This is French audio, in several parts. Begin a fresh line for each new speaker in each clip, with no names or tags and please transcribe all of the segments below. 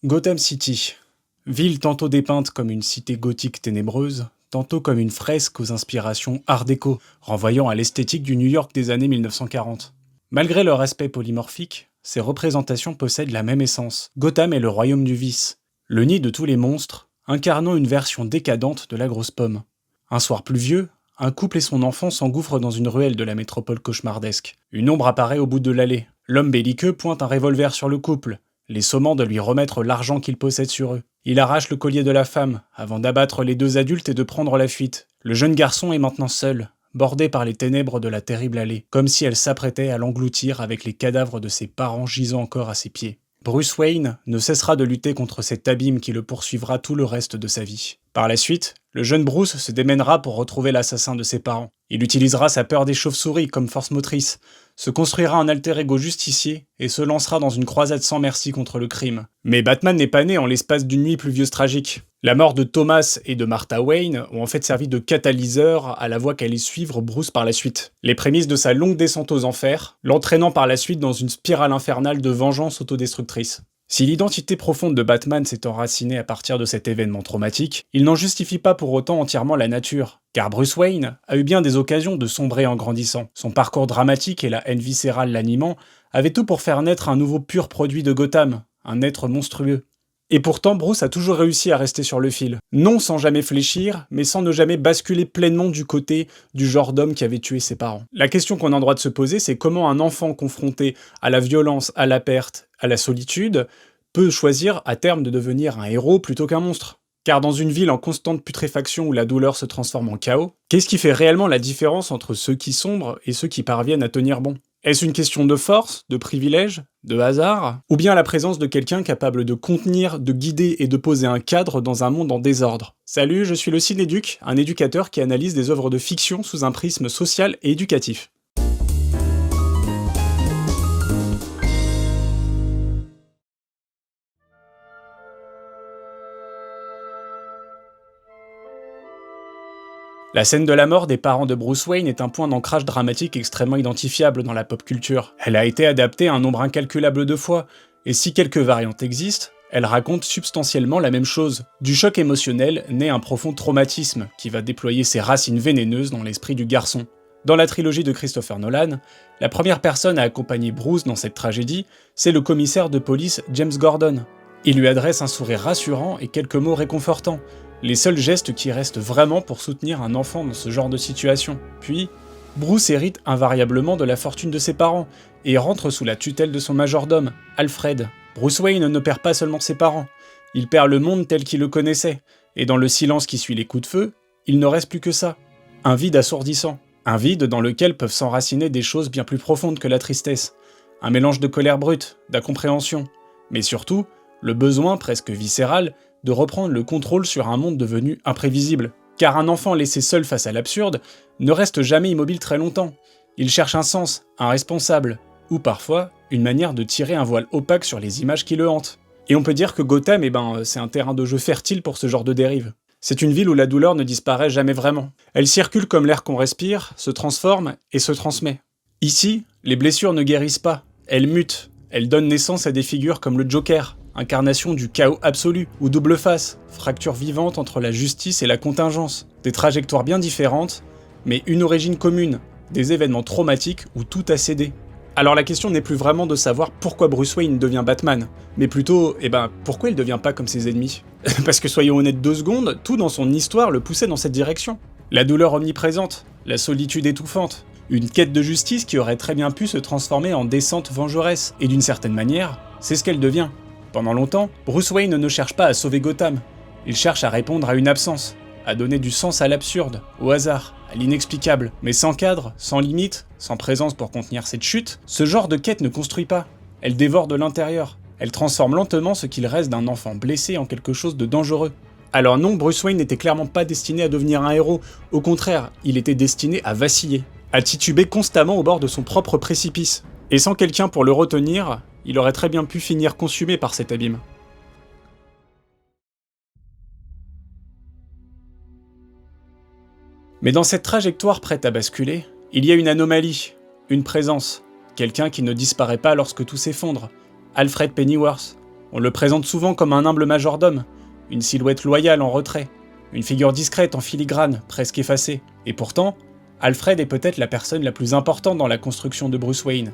Gotham City. Ville tantôt dépeinte comme une cité gothique ténébreuse, tantôt comme une fresque aux inspirations art déco, renvoyant à l'esthétique du New York des années 1940. Malgré leur aspect polymorphique, ces représentations possèdent la même essence. Gotham est le royaume du vice, le nid de tous les monstres, incarnant une version décadente de la grosse pomme. Un soir pluvieux, un couple et son enfant s'engouffrent dans une ruelle de la métropole cauchemardesque. Une ombre apparaît au bout de l'allée. L'homme belliqueux pointe un revolver sur le couple, les sommant de lui remettre l'argent qu'il possède sur eux. Il arrache le collier de la femme, avant d'abattre les deux adultes et de prendre la fuite. Le jeune garçon est maintenant seul, bordé par les ténèbres de la terrible allée, comme si elle s'apprêtait à l'engloutir avec les cadavres de ses parents gisant encore à ses pieds. Bruce Wayne ne cessera de lutter contre cet abîme qui le poursuivra tout le reste de sa vie. Par la suite, le jeune Bruce se démènera pour retrouver l'assassin de ses parents. Il utilisera sa peur des chauves-souris comme force motrice, se construira un alter ego justicier et se lancera dans une croisade sans merci contre le crime. Mais Batman n'est pas né en l'espace d'une nuit pluvieuse tragique. La mort de Thomas et de Martha Wayne ont en fait servi de catalyseur à la voie qu'allait suivre Bruce par la suite. Les prémices de sa longue descente aux enfers, l'entraînant par la suite dans une spirale infernale de vengeance autodestructrice. Si l'identité profonde de Batman s'est enracinée à partir de cet événement traumatique, il n'en justifie pas pour autant entièrement la nature, car Bruce Wayne a eu bien des occasions de sombrer en grandissant. Son parcours dramatique et la haine viscérale l'animant avaient tout pour faire naître un nouveau pur produit de Gotham, un être monstrueux. Et pourtant, Bruce a toujours réussi à rester sur le fil. Non sans jamais fléchir, mais sans ne jamais basculer pleinement du côté du genre d'homme qui avait tué ses parents. La question qu'on a le droit de se poser, c'est comment un enfant confronté à la violence, à la perte, à la solitude, peut choisir à terme de devenir un héros plutôt qu'un monstre. Car dans une ville en constante putréfaction où la douleur se transforme en chaos, qu'est-ce qui fait réellement la différence entre ceux qui sombrent et ceux qui parviennent à tenir bon ? Est-ce une question de force, de privilège, de hasard, ou bien la présence de quelqu'un capable de contenir, de guider et de poser un cadre dans un monde en désordre ? Salut, je suis le Cinéduc, un éducateur qui analyse des œuvres de fiction sous un prisme social et éducatif. La scène de la mort des parents de Bruce Wayne est un point d'ancrage dramatique extrêmement identifiable dans la pop culture. Elle a été adaptée un nombre incalculable de fois, et si quelques variantes existent, elle raconte substantiellement la même chose. Du choc émotionnel naît un profond traumatisme qui va déployer ses racines vénéneuses dans l'esprit du garçon. Dans la trilogie de Christopher Nolan, la première personne à accompagner Bruce dans cette tragédie, c'est le commissaire de police James Gordon. Il lui adresse un sourire rassurant et quelques mots réconfortants, les seuls gestes qui restent vraiment pour soutenir un enfant dans ce genre de situation. Puis, Bruce hérite invariablement de la fortune de ses parents, et rentre sous la tutelle de son majordome, Alfred. Bruce Wayne ne perd pas seulement ses parents, il perd le monde tel qu'il le connaissait, et dans le silence qui suit les coups de feu, il ne reste plus que ça. Un vide assourdissant. Un vide dans lequel peuvent s'enraciner des choses bien plus profondes que la tristesse. Un mélange de colère brute, d'incompréhension, mais surtout, le besoin presque viscéral de reprendre le contrôle sur un monde devenu imprévisible. Car un enfant laissé seul face à l'absurde ne reste jamais immobile très longtemps. Il cherche un sens, un responsable, ou parfois une manière de tirer un voile opaque sur les images qui le hantent. Et on peut dire que Gotham, c'est un terrain de jeu fertile pour ce genre de dérive. C'est une ville où la douleur ne disparaît jamais vraiment. Elle circule comme l'air qu'on respire, se transforme et se transmet. Ici, les blessures ne guérissent pas, elles mutent, elles donnent naissance à des figures comme le Joker, incarnation du chaos absolu, ou Double Face, fracture vivante entre la justice et la contingence. Des trajectoires bien différentes, mais une origine commune, des événements traumatiques où tout a cédé. Alors la question n'est plus vraiment de savoir pourquoi Bruce Wayne devient Batman, mais plutôt, pourquoi il devient pas comme ses ennemis ? Parce que soyons honnêtes 2 secondes, tout dans son histoire le poussait dans cette direction. La douleur omniprésente, la solitude étouffante, une quête de justice qui aurait très bien pu se transformer en descente vengeresse, et d'une certaine manière, c'est ce qu'elle devient. Pendant longtemps, Bruce Wayne ne cherche pas à sauver Gotham, il cherche à répondre à une absence, à donner du sens à l'absurde, au hasard, à l'inexplicable. Mais sans cadre, sans limite, sans présence pour contenir cette chute, ce genre de quête ne construit pas, elle dévore de l'intérieur, elle transforme lentement ce qu'il reste d'un enfant blessé en quelque chose de dangereux. Alors non, Bruce Wayne n'était clairement pas destiné à devenir un héros, au contraire, il était destiné à vaciller, à tituber constamment au bord de son propre précipice. Et sans quelqu'un pour le retenir, il aurait très bien pu finir consumé par cet abîme. Mais dans cette trajectoire prête à basculer, il y a une anomalie, une présence, quelqu'un qui ne disparaît pas lorsque tout s'effondre, Alfred Pennyworth. On le présente souvent comme un humble majordome, une silhouette loyale en retrait, une figure discrète en filigrane, presque effacée. Et pourtant, Alfred est peut-être la personne la plus importante dans la construction de Bruce Wayne,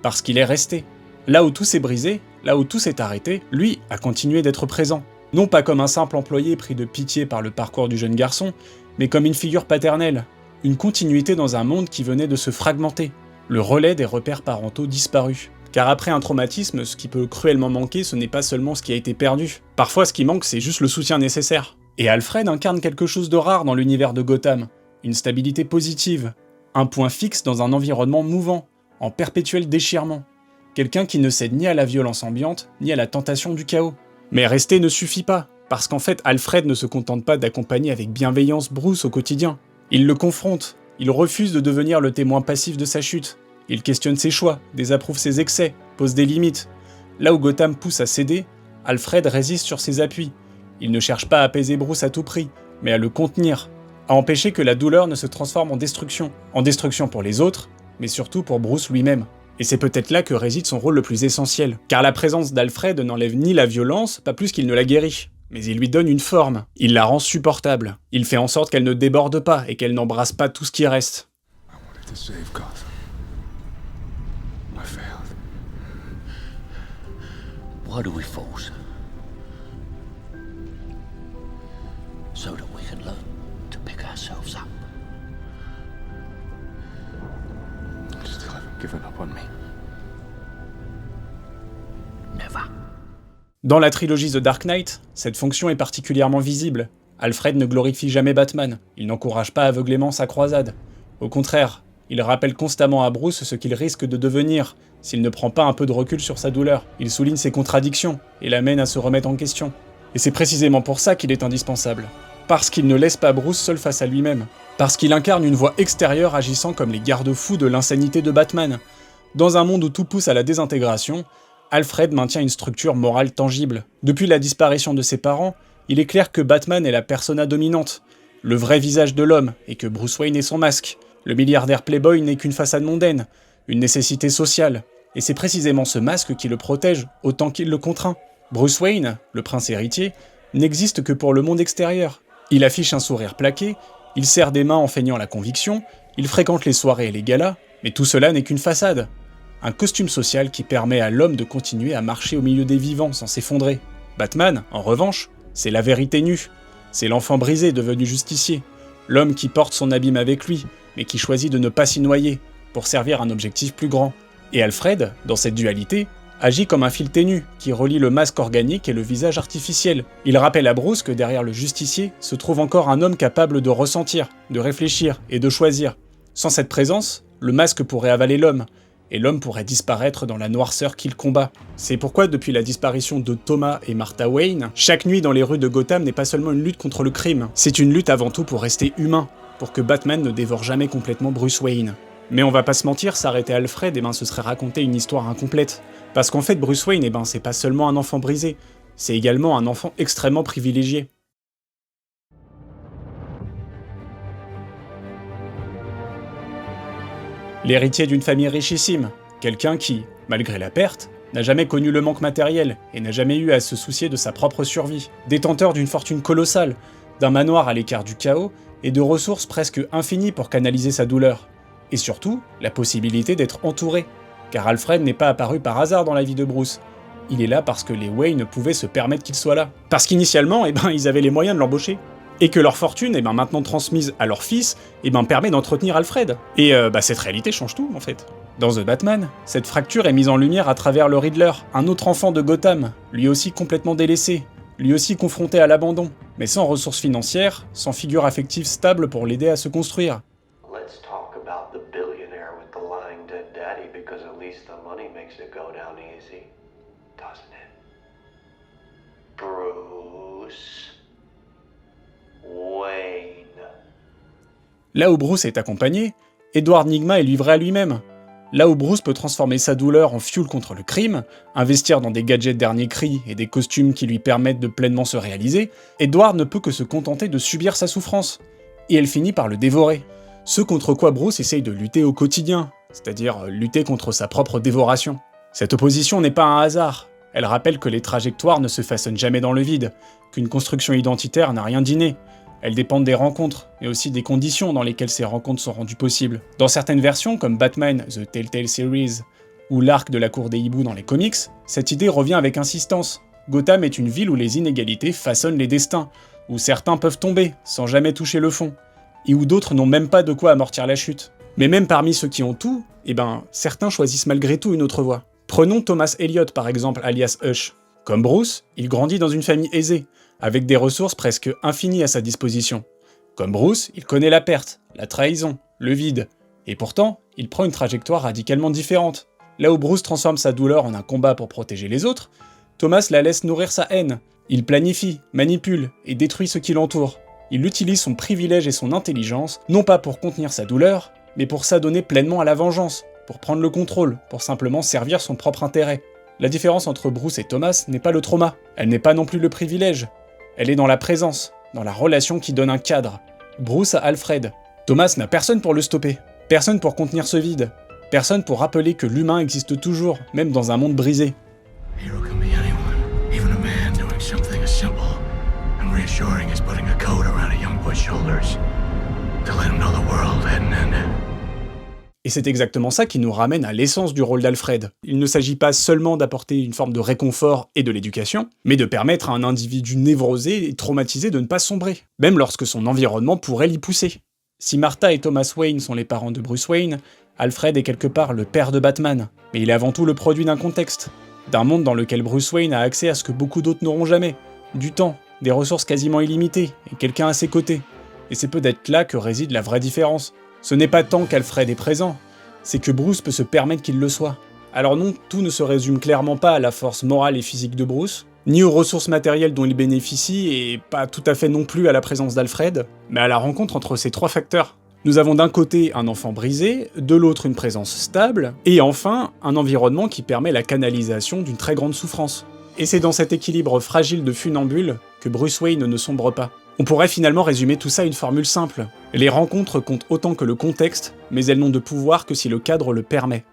parce qu'il est resté. Là où tout s'est brisé, là où tout s'est arrêté, lui a continué d'être présent. Non pas comme un simple employé pris de pitié par le parcours du jeune garçon, mais comme une figure paternelle, une continuité dans un monde qui venait de se fragmenter, le relais des repères parentaux disparus. Car après un traumatisme, ce qui peut cruellement manquer, ce n'est pas seulement ce qui a été perdu. Parfois, ce qui manque, c'est juste le soutien nécessaire. Et Alfred incarne quelque chose de rare dans l'univers de Gotham, une stabilité positive, un point fixe dans un environnement mouvant, en perpétuel déchirement. Quelqu'un qui ne cède ni à la violence ambiante, ni à la tentation du chaos. Mais rester ne suffit pas, parce qu'en fait, Alfred ne se contente pas d'accompagner avec bienveillance Bruce au quotidien. Il le confronte, il refuse de devenir le témoin passif de sa chute. Il questionne ses choix, désapprouve ses excès, pose des limites. Là où Gotham pousse à céder, Alfred résiste sur ses appuis. Il ne cherche pas à apaiser Bruce à tout prix, mais à le contenir, à empêcher que la douleur ne se transforme en destruction pour les autres, mais surtout pour Bruce lui-même. Et c'est peut-être là que réside son rôle le plus essentiel, car la présence d'Alfred n'enlève ni la violence, pas plus qu'il ne la guérit, mais il lui donne une forme, il la rend supportable, il fait en sorte qu'elle ne déborde pas et qu'elle n'embrasse pas tout ce qui reste.
Why do we force? So that we can learn to pick ourselves up.
You still haven't given up on me.
Never.
Dans la trilogie The Dark Knight, cette fonction est particulièrement visible. Alfred ne glorifie jamais Batman, il n'encourage pas aveuglément sa croisade. Au contraire, il rappelle constamment à Bruce ce qu'il risque de devenir s'il ne prend pas un peu de recul sur sa douleur. Il souligne ses contradictions et l'amène à se remettre en question. Et c'est précisément pour ça qu'il est indispensable. Parce qu'il ne laisse pas Bruce seul face à lui-même. Parce qu'il incarne une voix extérieure agissant comme les garde-fous de l'insanité de Batman. Dans un monde où tout pousse à la désintégration, Alfred maintient une structure morale tangible. Depuis la disparition de ses parents, il est clair que Batman est la persona dominante, le vrai visage de l'homme, et que Bruce Wayne est son masque. Le milliardaire playboy n'est qu'une façade mondaine, une nécessité sociale. Et c'est précisément ce masque qui le protège autant qu'il le contraint. Bruce Wayne, le prince héritier, n'existe que pour le monde extérieur. Il affiche un sourire plaqué, il serre des mains en feignant la conviction, il fréquente les soirées et les galas, mais tout cela n'est qu'une façade. Un costume social qui permet à l'homme de continuer à marcher au milieu des vivants sans s'effondrer. Batman, en revanche, c'est la vérité nue. C'est l'enfant brisé devenu justicier. L'homme qui porte son abîme avec lui, mais qui choisit de ne pas s'y noyer, pour servir un objectif plus grand. Et Alfred, dans cette dualité, agit comme un fil ténu qui relie le masque organique et le visage artificiel. Il rappelle à Bruce que derrière le justicier se trouve encore un homme capable de ressentir, de réfléchir et de choisir. Sans cette présence, le masque pourrait avaler l'homme, et l'homme pourrait disparaître dans la noirceur qu'il combat. C'est pourquoi depuis la disparition de Thomas et Martha Wayne, chaque nuit dans les rues de Gotham n'est pas seulement une lutte contre le crime, c'est une lutte avant tout pour rester humain, pour que Batman ne dévore jamais complètement Bruce Wayne. Mais on va pas se mentir, s'arrêter Alfred, ce serait raconter une histoire incomplète. Parce qu'en fait, Bruce Wayne, c'est pas seulement un enfant brisé, c'est également un enfant extrêmement privilégié. L'héritier d'une famille richissime, quelqu'un qui, malgré la perte, n'a jamais connu le manque matériel et n'a jamais eu à se soucier de sa propre survie. Détenteur d'une fortune colossale, d'un manoir à l'écart du chaos et de ressources presque infinies pour canaliser sa douleur. Et surtout, la possibilité d'être entouré, car Alfred n'est pas apparu par hasard dans la vie de Bruce. Il est là parce que les Wayne pouvaient se permettre qu'il soit là. Parce qu'initialement, ils avaient les moyens de l'embaucher. Et que leur fortune, maintenant transmise à leur fils, permet d'entretenir Alfred. Et cette réalité change tout, en fait. Dans The Batman, cette fracture est mise en lumière à travers le Riddler, un autre enfant de Gotham, lui aussi complètement délaissé, lui aussi confronté à l'abandon, mais sans ressources financières, sans figure affective stable pour l'aider à se construire.
Let's talk about the billionaire with the lying dead daddy, because at least the money makes it go down easy, doesn't it? Bruce Wayne.
Là où Bruce est accompagné, Edward Nygma est livré à lui-même. Là où Bruce peut transformer sa douleur en fuel contre le crime, investir dans des gadgets dernier cri et des costumes qui lui permettent de pleinement se réaliser, Edward ne peut que se contenter de subir sa souffrance. Et elle finit par le dévorer. Ce contre quoi Bruce essaye de lutter au quotidien, c'est-à-dire lutter contre sa propre dévoration. Cette opposition n'est pas un hasard, Elle rappelle que les trajectoires ne se façonnent jamais dans le vide, qu'une construction identitaire n'a rien d'inné. Elles dépendent des rencontres, mais aussi des conditions dans lesquelles ces rencontres sont rendues possibles. Dans certaines versions, comme Batman The Telltale Series, ou l'arc de la cour des hiboux dans les comics, cette idée revient avec insistance. Gotham est une ville où les inégalités façonnent les destins, où certains peuvent tomber, sans jamais toucher le fond, et où d'autres n'ont même pas de quoi amortir la chute. Mais même parmi ceux qui ont tout, certains choisissent malgré tout une autre voie. Prenons Thomas Elliot par exemple, alias Hush. Comme Bruce, il grandit dans une famille aisée, avec des ressources presque infinies à sa disposition. Comme Bruce, il connaît la perte, la trahison, le vide, et pourtant, il prend une trajectoire radicalement différente. Là où Bruce transforme sa douleur en un combat pour protéger les autres, Thomas la laisse nourrir sa haine. Il planifie, manipule et détruit ce qui l'entoure. Il utilise son privilège et son intelligence, non pas pour contenir sa douleur, mais pour s'adonner pleinement à la vengeance, pour prendre le contrôle, pour simplement servir son propre intérêt. La différence entre Bruce et Thomas n'est pas le trauma, elle n'est pas non plus le privilège, elle est dans la présence, dans la relation qui donne un cadre. Bruce a Alfred. Thomas n'a personne pour le stopper, personne pour contenir ce vide, personne pour rappeler que l'humain existe toujours, même dans un monde brisé.
Hero can be anyone, even a man doing something as simple and reassuring as putting a coat around a young boy's shoulders to let him know the world hadn't ended.
Et c'est exactement ça qui nous ramène à l'essence du rôle d'Alfred. Il ne s'agit pas seulement d'apporter une forme de réconfort et de l'éducation, mais de permettre à un individu névrosé et traumatisé de ne pas sombrer, même lorsque son environnement pourrait l'y pousser. Si Martha et Thomas Wayne sont les parents de Bruce Wayne, Alfred est quelque part le père de Batman, mais il est avant tout le produit d'un contexte, d'un monde dans lequel Bruce Wayne a accès à ce que beaucoup d'autres n'auront jamais, du temps, des ressources quasiment illimitées, et quelqu'un à ses côtés. Et c'est peut-être là que réside la vraie différence. Ce n'est pas tant qu'Alfred est présent, c'est que Bruce peut se permettre qu'il le soit. Alors non, tout ne se résume clairement pas à la force morale et physique de Bruce, ni aux ressources matérielles dont il bénéficie, et pas tout à fait non plus à la présence d'Alfred, mais à la rencontre entre ces trois facteurs. Nous avons d'un côté un enfant brisé, de l'autre une présence stable, et enfin un environnement qui permet la canalisation d'une très grande souffrance. Et c'est dans cet équilibre fragile de funambule que Bruce Wayne ne sombre pas. On pourrait finalement résumer tout ça à une formule simple. Les rencontres comptent autant que le contexte, mais elles n'ont de pouvoir que si le cadre le permet.